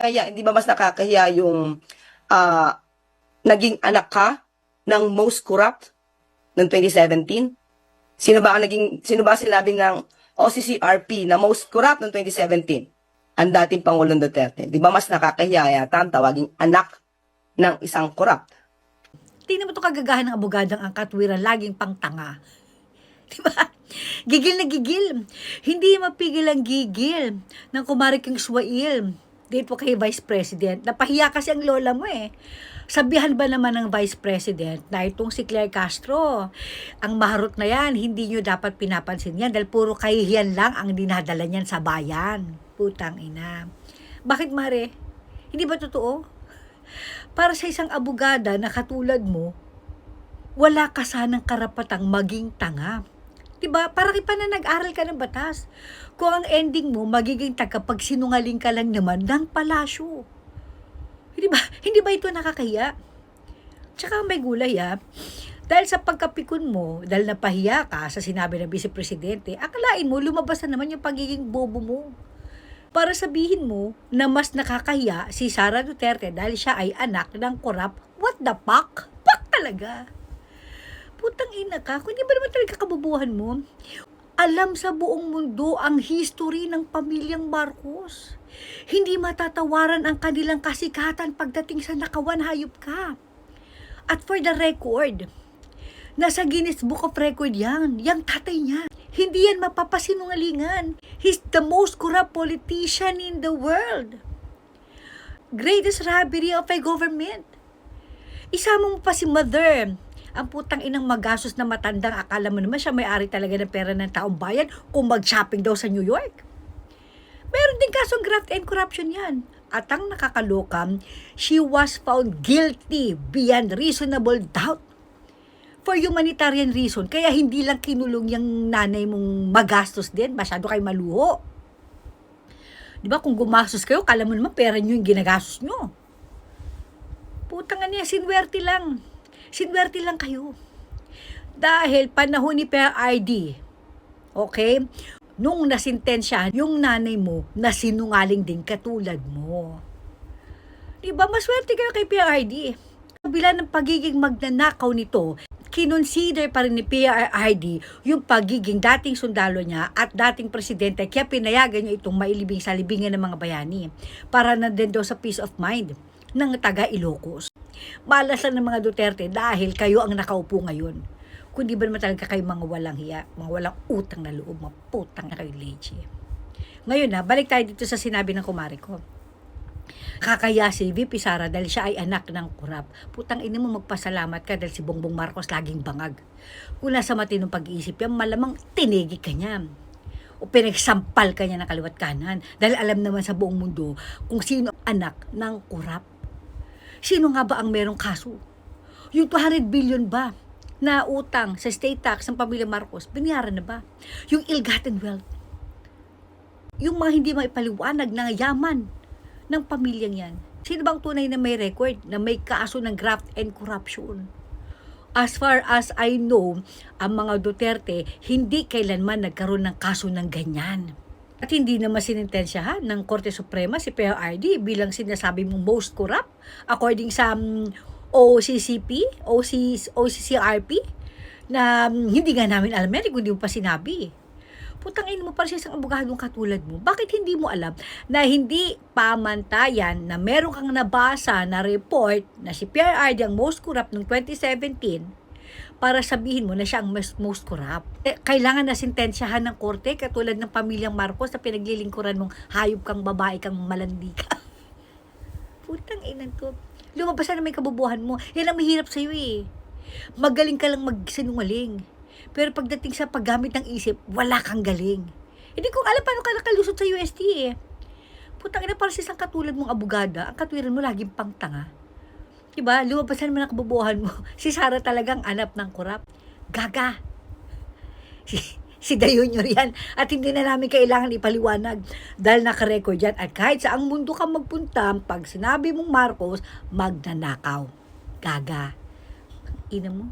Kaya hindi ba mas nakakahiya yung ah, naging anak ka ng most corrupt ng 2017? Sino ba sinabing ng OCCRP na most corrupt ng 2017? Ang dating Pangulong Duterte. Di ba mas nakakahiya yata ang tawaging anak ng isang corrupt? Tingnan mo ito kagagahan ng abogadong ang katwiran, laging pangtanga. Diba? Gigil na gigil. Hindi mapigil ang gigil ng kumari King Suwail dito kay Vice President. Napahiya kasi ang lola mo eh. Sabihan ba naman ng Vice President na itong si Claire Castro, ang maharot na yan, hindi nyo dapat pinapansin yan dahil puro kahihiyan lang ang dinadala niyan sa bayan. Putang ina. Bakit Mare? Hindi ba totoo? Para sa isang abogada na katulad mo, wala ka sanang karapatang maging tanga. Diba? Para pa na nag-aral ka ng batas. Kung ang ending mo, magiging tagapagsinungaling ka lang naman ng palasyo. Diba? Hindi ba ito nakakahiya? Tsaka may gulay dahil sa pagkapikon mo, dahil napahiya ka sa sinabi ng Vice Presidente, akalain mo, lumabas na naman yung pagiging bobo mo. Para sabihin mo na mas nakakahiya si Sara Duterte dahil siya ay anak ng korap. What the fuck? Fuck talaga. Putang ina ka, kung hindi ba naman talaga kabubuhan mo? Alam sa buong mundo ang history ng pamilyang Marcos. Hindi matatawaran ang kanilang kasikatan pagdating sa nakawan, hayop ka. At for the record, nasa Guinness Book of Record yan, yung tatay niya. Hindi yan mapapasinungalingan. He's the most corrupt politician in the world. Greatest robbery of a government. Isama mo pa si mother, ang putang inang magastos na matandang, akala mo naman siya may-ari talaga ng pera ng taong bayan kung mag-shopping daw sa New York. Meron din kasong graft and corruption yan. At ang nakakaloka, she was found guilty beyond reasonable doubt for humanitarian reason. Kaya hindi lang kinulong yung nanay mong magastos din, masyado kayo maluho. Di ba kung gumastos kayo, kala mo naman pera nyo yung ginagastos nyo. Putang niya, sinwerte lang. Sinwerte lang kayo. Dahil panahon ni PRRD, okay, nung nasintensya, yung nanay mo, nasinungaling din katulad mo. Diba, maswerte kayo kay PRRD. Kabila ng pagiging magnanakaw nito, kinonsider pa rin ni PRRD yung pagiging dating sundalo niya at dating presidente, kaya pinayagan niya itong mailibing sa libingan ng mga bayani para na din daw sa peace of mind ng taga Ilocos. Malas lang ng mga Duterte dahil kayo ang nakaupo ngayon. Kung di ba naman talaga kayo mga walang hiya, mga walang utang na loob, mga putang na kayo leche. Ngayon balik tayo dito sa sinabi ng kumari ko. Kakaya si VP Sara dahil siya ay anak ng korap. Putang ina mo, magpasalamat ka dahil si Bongbong Marcos laging bangag. Kung nasa matinong pag-iisip yan, malamang tinigi ka niya. O pinagsampal ka niya ng kaliwat kanan. Dahil alam naman sa buong mundo kung sino anak ng korap. Sino nga ba ang merong kaso? Yung 200 billion ba na utang sa state tax ng pamilya Marcos, binayaran na ba? Yung ill-gotten wealth, yung mga hindi maipaliwanag na yaman ng pamilyang yan, sino bang tunay na may record na may kaso ng graft and corruption? As far as I know, ang mga Duterte hindi kailanman nagkaroon ng kaso ng ganyan. At hindi naman sinintensyahan ng Korte Suprema si PRRD bilang sinasabi mong most corrupt according sa OCCRP na hindi nga namin alam yan kung hindi mo pa sinabi. Putangin mo para siya isang abogadong katulad mo. Bakit hindi mo alam na hindi pamantayan na meron kang nabasa na report na si PRRD ang most corrupt noong 2017 para sabihin mo na siya ang most corrupt? Kailangan na sintensyahan ng korte katulad ng pamilyang Marcos na pinaglilingkuran mong hayop kang babae kang malandi ka. Putang inan to. Lumabas na may kabubuhan mo. Yan ang mahirap sa'yo eh. Magaling ka lang magsinungaling. Pero pagdating sa paggamit ng isip, wala kang galing. Hindi ko alam paano ka nakalusot sa UST eh. Putang ina, para sa isang katulad mong abogada, ang katwiran mo laging pangtanga. Diba? Lumabas na naman ang kabubuhan mo. Si Sara talagang anak ng korap. Gaga. Si Dayunyor yan. At hindi na namin kailangan ipaliwanag dahil nakarecord yan. At kahit saang mundo ka magpunta, pag sinabi mong Marcos, magnanakaw. Gaga. Ina mo.